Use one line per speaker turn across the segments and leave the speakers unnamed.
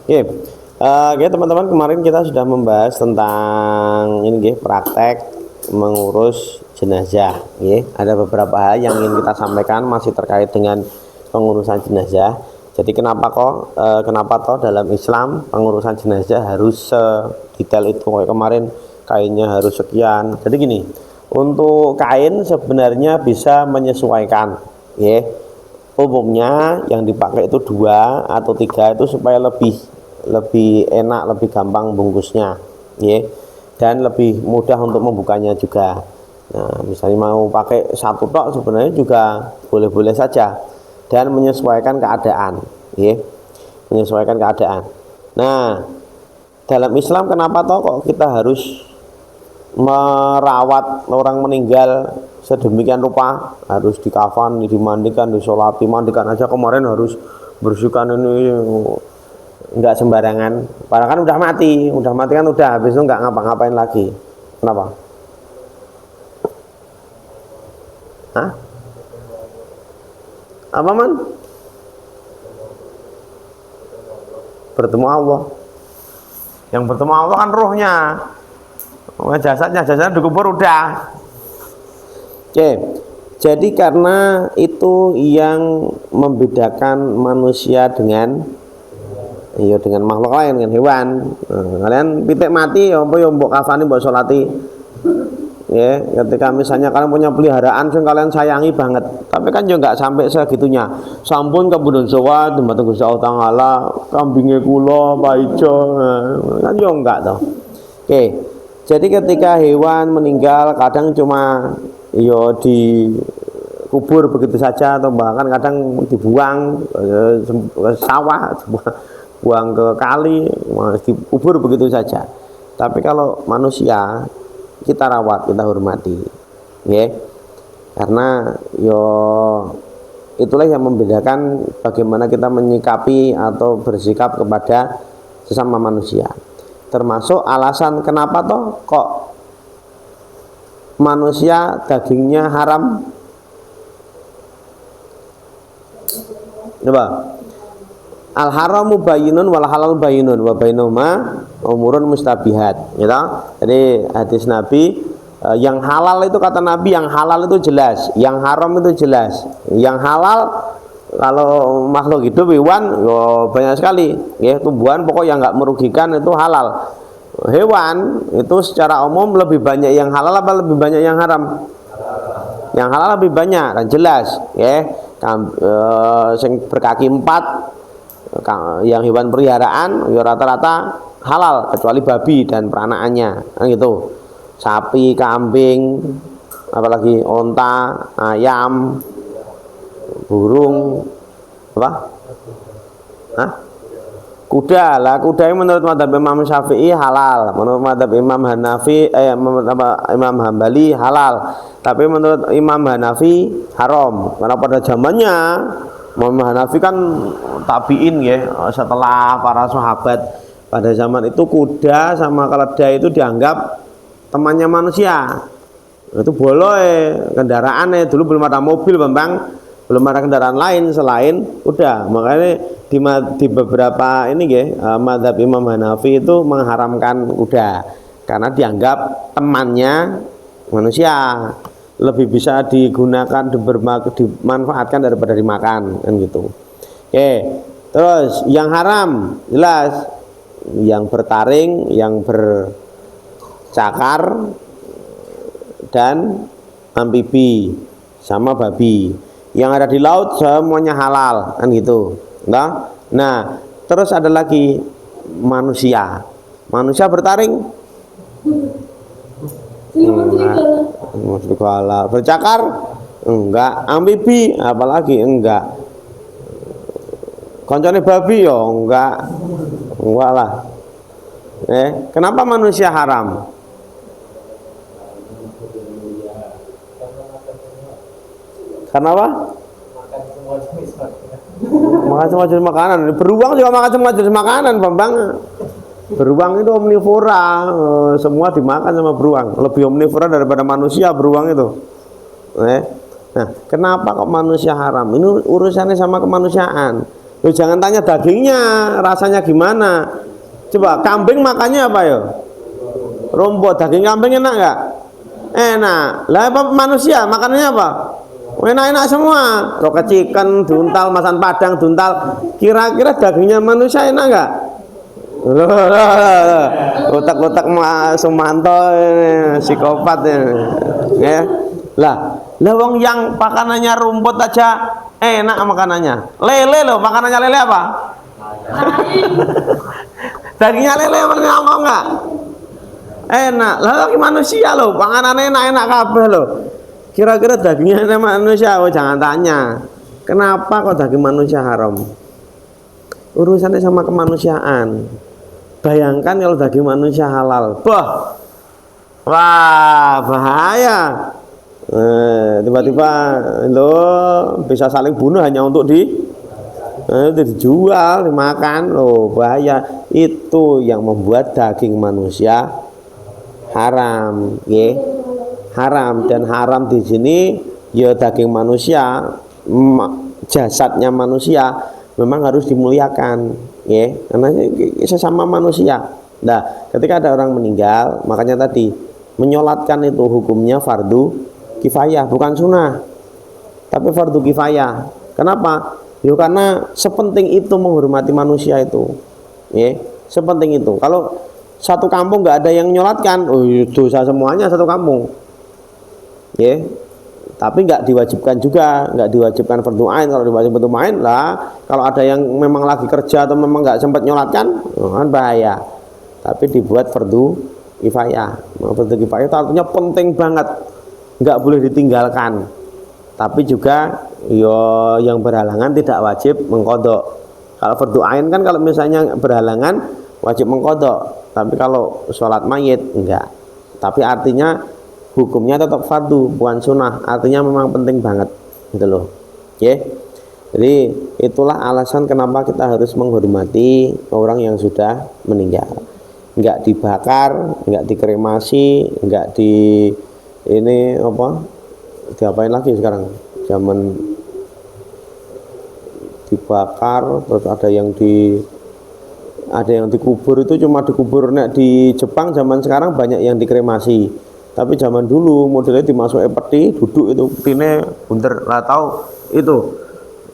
Oke, oke teman-teman, kemarin kita sudah membahas tentang ini praktek mengurus jenazah. Ada beberapa hal yang ingin kita sampaikan masih terkait dengan pengurusan jenazah. Jadi kenapa toh dalam Islam pengurusan jenazah harus sedetail itu? Kayak kemarin kainnya harus sekian. Jadi gini, untuk kain sebenarnya bisa menyesuaikan, umumnya yang dipakai itu 2 atau 3 itu supaya lebih enak, lebih gampang bungkusnya, dan lebih mudah untuk membukanya juga. Nah, misalnya mau pakai 1 tok sebenarnya juga boleh-boleh saja dan menyesuaikan keadaan, menyesuaikan keadaan. Nah, dalam Islam kenapa toh kok kita harus merawat orang meninggal sedemikian rupa, harus dikafan, dimandikan, disolati, mandikan aja kemarin harus bersihkan ini, enggak sembarangan. Padahal kan udah mati kan udah, habis itu enggak ngapa-ngapain lagi. Kenapa? Hah? Apa man? Bertemu Allah. Yang bertemu Allah kan ruhnya. Jasadnya dikubur udah. Oke. Jadi karena itu yang membedakan manusia dengan makhluk lain, dengan hewan. Kalian pitik mati ya mbok kafani, mbok salati. Ketika misalnya kalian punya peliharaan yang kalian sayangi banget, tapi kan juga nggak sampai segitunya. Sampun kabudun sowa dumateng Gusti Allah Taala, kambinge kula Pak Ijo. Kan juga enggak toh. Oke. Jadi ketika hewan meninggal kadang cuma dikubur begitu saja, atau bahkan kadang dibuang ke sawah, buang ke kali, dikubur begitu saja. Tapi kalau manusia kita rawat, kita hormati, karena itulah yang membedakan bagaimana kita menyikapi atau bersikap kepada sesama manusia. Termasuk alasan kenapa toh kok manusia dagingnya haram. Coba, al haramu bayyinun wal halal bayyinun wa bainahuma umurun mustabihat, Jadi hadis Nabi, yang halal itu kata Nabi, yang halal itu jelas, yang haram itu jelas. Yang halal kalau makhluk hidup hewan banyak sekali, tumbuhan pokok yang nggak merugikan itu halal. Hewan itu secara umum lebih banyak yang halal apa lebih banyak yang haram? Yang halal lebih banyak dan jelas, yang berkaki 4, yang hewan peliharaan rata-rata halal kecuali babi dan peranakannya, gitu. Sapi, kambing, apalagi onta, ayam, burung, kuda lah. Kuda menurut mazhab Imam Syafi'i halal, menurut mazhab Imam Hanafi Imam Hambali halal, tapi menurut Imam Hanafi haram, karena pada zamannya Imam Hanafi kan tabiin setelah para sahabat. Pada zaman itu kuda sama keledai itu dianggap temannya manusia. Itu boleh kendaraan dulu belum ada mobil, Bambang, belum ada kendaraan lain selain kuda. Makanya di beberapa mazhab Imam Hanafi itu mengharamkan kuda karena dianggap temannya manusia, lebih bisa digunakan, dimanfaatkan daripada dimakan, kan gitu. Oke, terus yang haram jelas yang bertaring, yang bercakar, dan amfibi sama babi. Yang ada di laut semuanya halal, kan gitu. Nah, terus ada lagi manusia. Manusia bertaring enggak, bercakar enggak, amfibi apalagi enggak, koncone babi enggak lah. Kenapa manusia haram? Karena apa? Makan semua jenis makanan. Beruang juga makan semua jenis makanan, Bambang. Beruang itu omnivora, semua dimakan sama beruang. Lebih omnivora daripada manusia beruang itu. Nah, kenapa kok manusia haram? Ini urusannya sama kemanusiaan. Loh, jangan tanya dagingnya rasanya gimana. Coba kambing makannya apa ya? Rumput. Daging kambing enak nggak? Enak. Lah apa manusia makanannya apa? Enak-enak semua. Roket chicken, duntal, masan padang, duntal. Kira-kira dagingnya manusia enak nggak? Otak-otak Sumanto psikopat ya. Lah wong yang makanannya rumput aja enak makanannya. Lele loh, makanannya lele apa? Dagingnya lele apa enggak? Enak. Lah lagi manusia loh, panganannya enak-enak kabeh loh. Kira-kira dagingnya enak manusia? Oh, jangan tanya. Kenapa kok daging manusia haram? Urusannya sama kemanusiaan. Bayangkan kalau daging manusia halal. Wah, bahaya. Tiba-tiba lo bisa saling bunuh hanya untuk dijual, dimakan. Loh, bahaya. Itu yang membuat daging manusia haram, ya. Haram. Dan haram di sini ya daging manusia, jasadnya manusia memang harus dimuliakan, ya, karena sesama manusia. Nah, ketika ada orang meninggal, makanya tadi menyolatkan itu hukumnya fardu kifayah, bukan sunnah, tapi fardu kifayah. Kenapa? Ya karena sepenting itu menghormati manusia itu, ya, sepenting itu. Kalau satu kampung nggak ada yang menyolatkan, oh dosa semuanya satu kampung, ya. Tapi nggak diwajibkan juga, nggak diwajibkan fardu ain. Kalau diwajibkan fardu ain lah, kalau ada yang memang lagi kerja atau memang nggak sempat nyolatkan, kan bahaya. Tapi dibuat fardu kifayah. Fardu kifayah itu artinya penting banget, nggak boleh ditinggalkan. Tapi juga yo yang berhalangan tidak wajib mengkodok. Kalau fardu ain kan kalau misalnya berhalangan wajib mengkodok. Tapi kalau sholat mayit enggak. Tapi artinya hukumnya tetap fardu, bukan sunnah. Artinya memang penting banget, gitu loh. Ya. Jadi itulah alasan kenapa kita harus menghormati orang yang sudah meninggal. Enggak dibakar, enggak dikremasi, enggak di ini apa? Diapain lagi sekarang? Zaman dibakar, terus ada yang dikubur. Itu cuma dikubur. Di Jepang zaman sekarang banyak yang dikremasi. Tapi zaman dulu modelnya dimasukin peti, duduk itu petine bunter. Lah tahu itu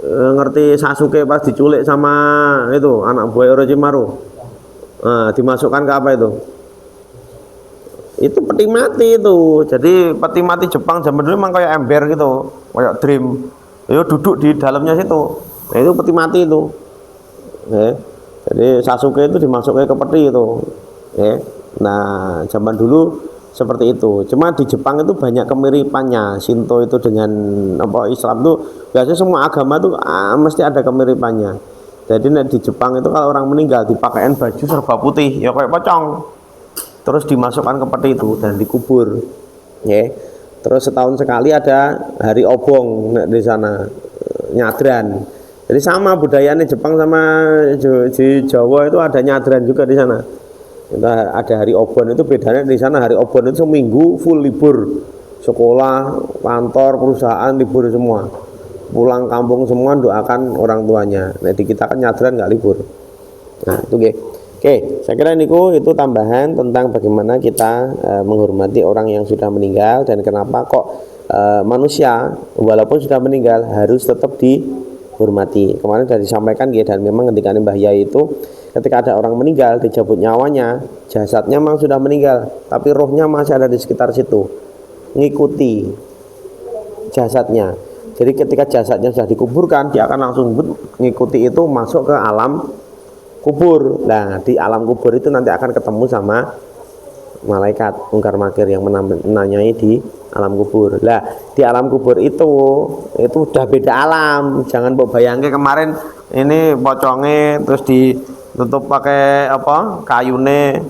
ngerti Sasuke pas diculik sama itu anak buah Orochimaru. Nah, dimasukkan ke apa itu? Itu peti mati itu. Jadi peti mati Jepang zaman dulu memang kayak ember gitu, kayak dream. Yo duduk di dalamnya situ. Nah, itu peti mati itu. Jadi Sasuke itu dimasukkan ke peti itu. Nah, zaman dulu seperti itu. Cuma di Jepang itu banyak kemiripannya. Shinto itu dengan apa Islam itu biasanya semua agama itu mesti ada kemiripannya. Jadi di Jepang itu kalau orang meninggal dipakein baju serba putih ya kayak pocong. Terus dimasukkan ke peti itu dan dikubur. Ya. Terus setahun sekali ada hari obong di sana, nyadran. Jadi sama budayanya Jepang sama di Jawa itu ada nyadran juga di sana. Kita ada hari obon itu bedanya di sana. Hari obon itu seminggu full libur, sekolah, kantor, perusahaan libur semua, pulang kampung semua doakan orang tuanya. Nah di kita kan nyadran nggak libur. Nah itu oke, saya kira itu tambahan tentang bagaimana kita menghormati orang yang sudah meninggal dan kenapa kok manusia walaupun sudah meninggal harus tetap dihormati. Kemarin sudah disampaikan dan memang ketika Mbah Yai itu ketika ada orang meninggal dicabut nyawanya, jasadnya memang sudah meninggal, tapi rohnya masih ada di sekitar situ, ngikuti jasadnya. Jadi ketika jasadnya sudah dikuburkan, dia akan langsung ngikuti itu masuk ke alam kubur. Nah di alam kubur itu nanti akan ketemu sama malaikat mungkar nakir yang menanyai di alam kubur. Lah di alam kubur itu udah beda alam. Jangan bayangke kemarin ini pocongnya terus ditutup pakai apa kayune,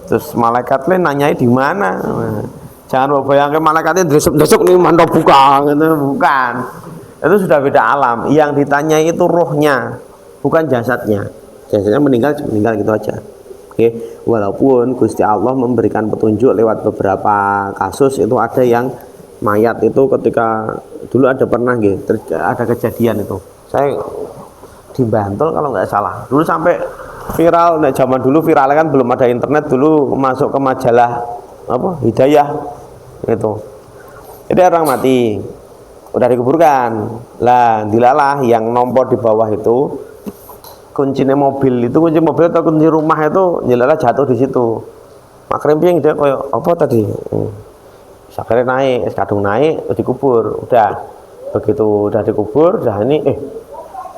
terus malaikat nanyai di mana. Jangan bayangke malaikatnya desuk-desuk nih mantap buka gitu, bukan. Itu sudah beda alam. Yang ditanyai itu rohnya, bukan jasadnya. Jasadnya meninggal gitu aja. Oke, walaupun Gusti Allah memberikan petunjuk lewat beberapa kasus, itu ada yang mayat itu ketika dulu ada pernah ada kejadian itu Saya di Bantul kalau nggak salah. Dulu sampai viral, nah zaman dulu viral kan belum ada internet, dulu masuk ke majalah apa Hidayah itu. Jadi orang mati udah dikuburkan. Lah, dilalah yang nombor di bawah itu kuncinya mobil itu, kunci mobil atau kunci rumah itu dilalah jatuh di situ. Makrim dia koyo apa tadi? Sakare naik, kadung naik, dikubur. Udah. Begitu udah dikubur, udah ini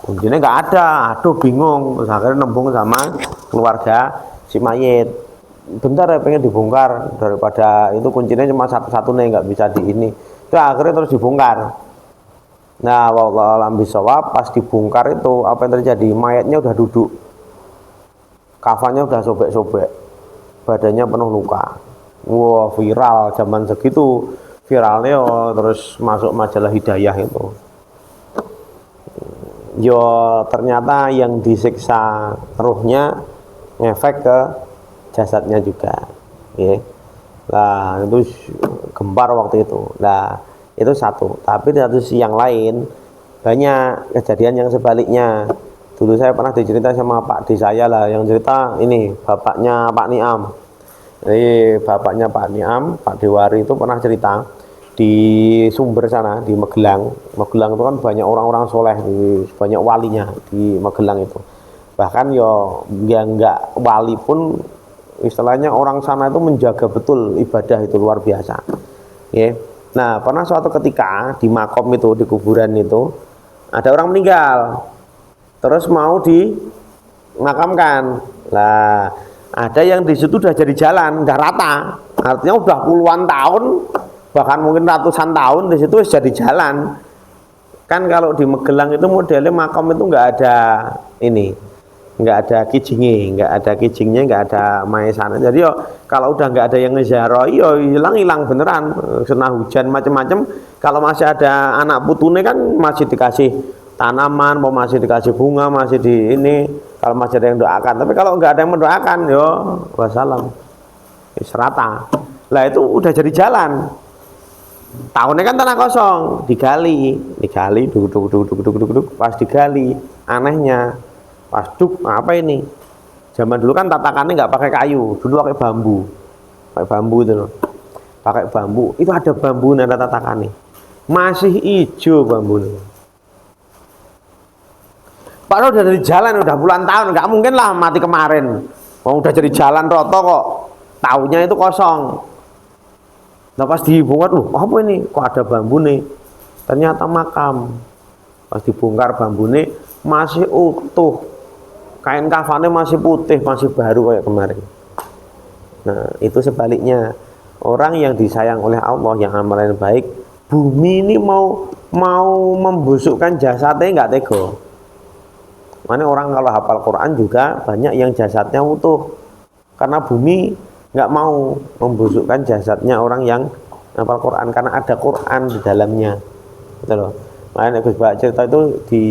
kuncinya nggak ada. Aduh bingung. Terus akhirnya nembung sama keluarga si mayit. Bentar ya pengen dibongkar daripada itu kuncinya cuma satu-satu nih nggak bisa di ini. Udah akhirnya terus dibongkar. Nah, wallahu a'lam bishawab, pas dibongkar itu apa yang terjadi? Mayatnya udah duduk. Kafannya udah sobek-sobek. Badannya penuh luka. Wah, viral zaman segitu. Viralnya terus masuk majalah Hidayah itu. Yo ternyata yang disiksa ruhnya ngefek ke jasadnya juga. Ya. Lah itu gempar waktu itu. Nah, itu satu. Tapi di satu sisi yang lain banyak kejadian yang sebaliknya. Dulu saya pernah diceritain sama Pak D saya lah, yang cerita ini bapaknya Pak Niam. Jadi bapaknya Pak Niam, Pak Dewari itu pernah cerita di Sumber sana, di Magelang. Magelang itu kan banyak orang-orang soleh, banyak walinya di Magelang itu. Bahkan yang enggak wali pun istilahnya orang sana itu menjaga betul ibadah itu luar biasa. Ya. Nah, pernah suatu ketika di makom itu, di kuburan itu ada orang meninggal. Terus mau dimakamkan. Lah, ada yang di situ udah jadi jalan, udah rata. Artinya udah puluhan tahun, bahkan mungkin ratusan tahun di situ jadi jalan. Kan kalau di Magelang itu modelnya makam itu nggak ada ini, nggak ada kijingnya, nggak ada maesana. Jadi kalau udah nggak ada yang ngeziarah, hilang beneran. Kena hujan macam-macam. Kalau masih ada anak putune kan masih dikasih tanaman, mau masih dikasih bunga, masih di ini. Kalau masih ada yang doakan, tapi kalau nggak ada yang mendoakan, wassalam, serata. Lah itu udah jadi jalan. Tahunnya kan tanah kosong, digali, duduk, pas digali, anehnya, pas apa ini? Zaman dulu kan tatakannya nggak pakai kayu, dulu pakai bambu itu loh, pakai bambu. Itu ada bambu ada tatakannya, masih hijau bambunya. Padahal udah dari jalan, udah puluhan tahun, nggak mungkin lah mati kemarin. Udah jadi jalan roto kok, tahunnya itu kosong. Nah pas dibongkar, apa ini? Kok ada bambu nih? Ternyata makam. Pas dibongkar bambu nih masih utuh, kain kafannya masih putih, masih baru kayak kemarin. Nah itu sebaliknya, orang yang disayang oleh Allah, yang amalnya baik, bumi ini mau membusukkan jasadnya nggak tega. Mana orang kalau hafal Quran juga banyak yang jasadnya utuh, karena bumi nggak mau membusukkan jasadnya orang yang hafal Quran, karena ada Quran di dalamnya, gitu loh. Makanya Gus Bak cerita itu di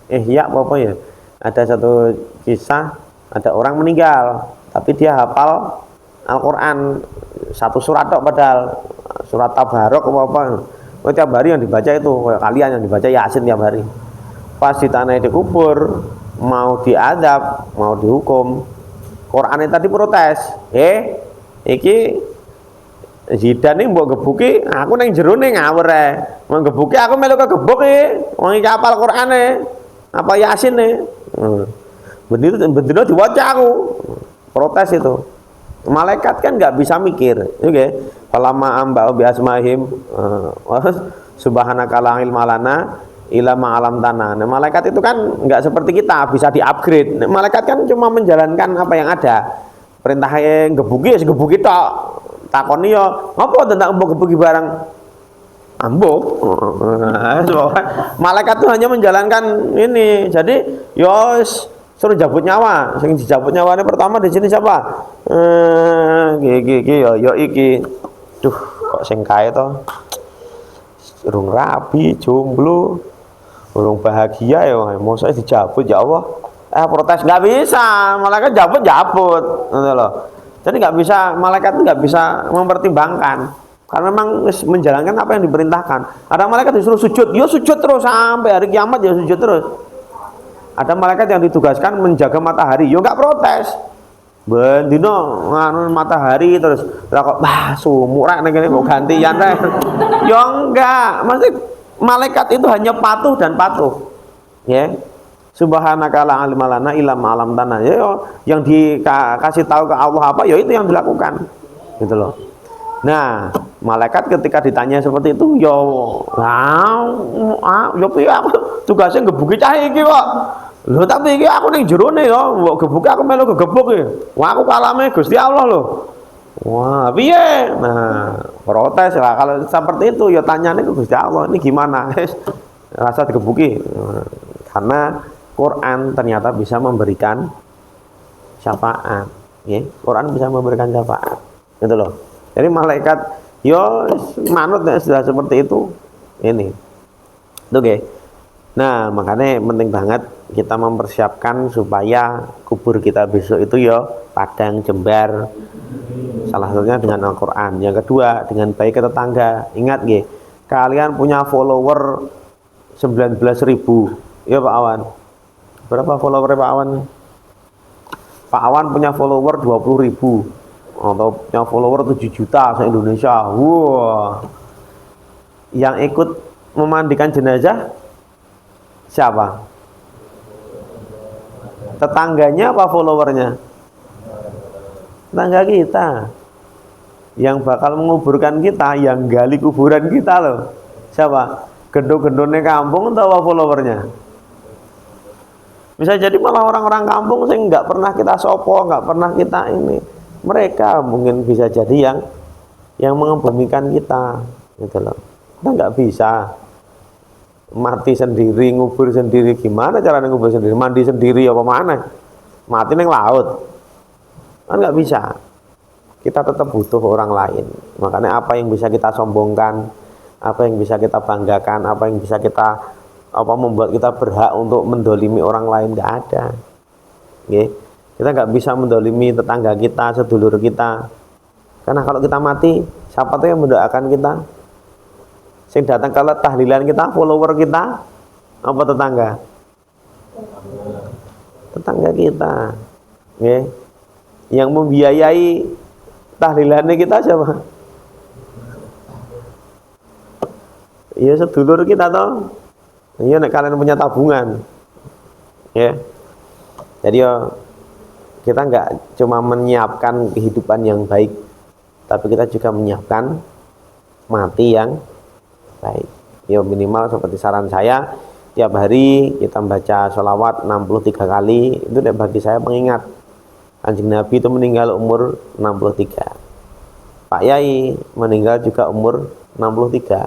Ihya apa ya, ada satu kisah, ada orang meninggal tapi dia hafal Al-Quran satu surat tok, padahal surat Tabarok apa tiap hari yang dibaca itu, kalian yang dibaca Yasin tiap hari. Pas di tanah dikubur, mau diadab, mau dihukum, Quran tadi protes, iki Zidan ini mbok gebuki, aku neng jero ning ngawur mau gebuki aku melu kegebuk wong iki hafal Qurane, apa Yasin bener diwaca aku, protes itu. Malaikat kan nggak bisa mikir, oke? Falama amba bi asmahim, subhanaka la ilma lana illa ma 'allamtana. Nah, malaikat itu kan nggak seperti kita bisa di-upgrade. Nah, malaikat kan cuma menjalankan apa yang ada. Perintahnya gebuki ya gebuki tok. Takoni yo, apa tentang mbok gebuki barang? Ambok. Malaikat itu hanya menjalankan ini. Jadi, suruh jabut nyawa. Sing dijabut nyawanya pertama di sini siapa? Iki. Duh, kok sing kae to? Urung rabi, jomblo. Urung bahagia ya, mau saya dijabut ya Allah. Protes nggak bisa, malaikat jabut, gitu loh. Jadi nggak bisa, malaikat nggak bisa mempertimbangkan. Karena memang menjalankan apa yang diperintahkan. Ada malaikat disuruh sujud, ya sujud terus sampai hari kiamat, ya sujud terus. Ada malaikat yang ditugaskan menjaga matahari, ya enggak protes. Bendino nganu matahari terus lah kok sumur nek ngene kok gantian rek. Ya enggak, mesti malaikat itu hanya patuh dan patuh. Ya. Subhanaka la ilma lana illa ma 'allamtana. Ya, yang dikasih tahu ke Allah apa, ya itu yang dilakukan. Gitu loh. Nah, malaikat ketika ditanya seperti itu, ya piye aku tugasnya ngebuki cah iki kok. Lho tapi iki aku ning jerone ya, mbok gebuki aku melu gegebuk iki. Wah, aku kalame Gusti Allah lho. Wah, piye? Nah, protes lah kalau seperti itu ya tanyane ke Gusti Allah, ini gimana? Rasa digebuki. Karena Quran ternyata bisa memberikan syafaat, ya. Quran bisa memberikan syafaat. Gitu loh. Jadi malaikat yo manut sudah seperti itu ini. Oke. Nah, makanya penting banget kita mempersiapkan supaya kubur kita besok itu yo padang jembar. Salah satunya dengan Al-Qur'an. Yang kedua, dengan baik ke tetangga. Ingat nggih, kalian punya follower 19.000. Ya Pak Awan. Berapa follower Pak Awan? Pak Awan punya follower 20.000. Atau punya follower 7 juta se-Indonesia. Wah. Yang ikut memandikan jenazah siapa? Tetangganya apa followernya? Tetangga kita. Yang bakal menguburkan kita, yang gali kuburan kita loh. Siapa? Gendong-gendongnya kampung atau apa followernya? Bisa jadi malah orang-orang kampung sih nggak pernah kita sopo, nggak pernah kita ini. Mereka mungkin bisa jadi yang mengebumikan kita, gitu loh. Kita nggak bisa mati sendiri, ngubur sendiri. Gimana cara ngubur sendiri? Mandi sendiri apa mana? Mati neng laut, kan nggak bisa. Kita tetap butuh orang lain. Makanya apa yang bisa kita sombongkan, apa yang bisa kita banggakan, apa yang bisa kita membuat kita berhak untuk mendolimi orang lain, nggak ada. Okay? Kita nggak bisa mendolimi tetangga kita, sedulur kita. Karena kalau kita mati, siapa tuh yang mendoakan kita? Sing datang kalau tahlilan kita, follower kita, apa tetangga? Tetangga kita. Okay? Yang membiayai tahlilannya kita siapa? Iya sedulur kita toh. Iya nek kalian punya tabungan. Ya. Jadi kita nggak cuma menyiapkan kehidupan yang baik, tapi kita juga menyiapkan mati yang baik. Ya minimal seperti saran saya, tiap hari kita membaca sholawat 63 kali, itu bagi saya pengingat. Kanjeng Nabi itu meninggal umur 63. Pak Yai meninggal juga umur 63.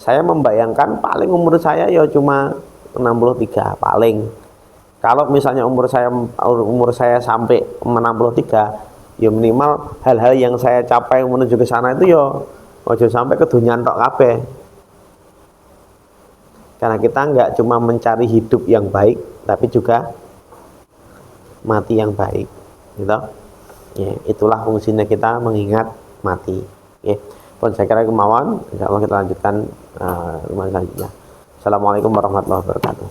Saya membayangkan paling umur saya ya cuma 63 paling. Kalau misalnya umur saya sampai 63, ya minimal hal-hal yang saya capai menuju ke sana itu ya ojo sampai ke dunia tok kabeh. Karena kita nggak cuma mencari hidup yang baik, tapi juga mati yang baik, gitu. Ya, itulah fungsinya kita mengingat mati. Ya, pun saya kira kemauan. Insya Allah kita lanjutkan selanjutnya. Assalamualaikum warahmatullahi wabarakatuh.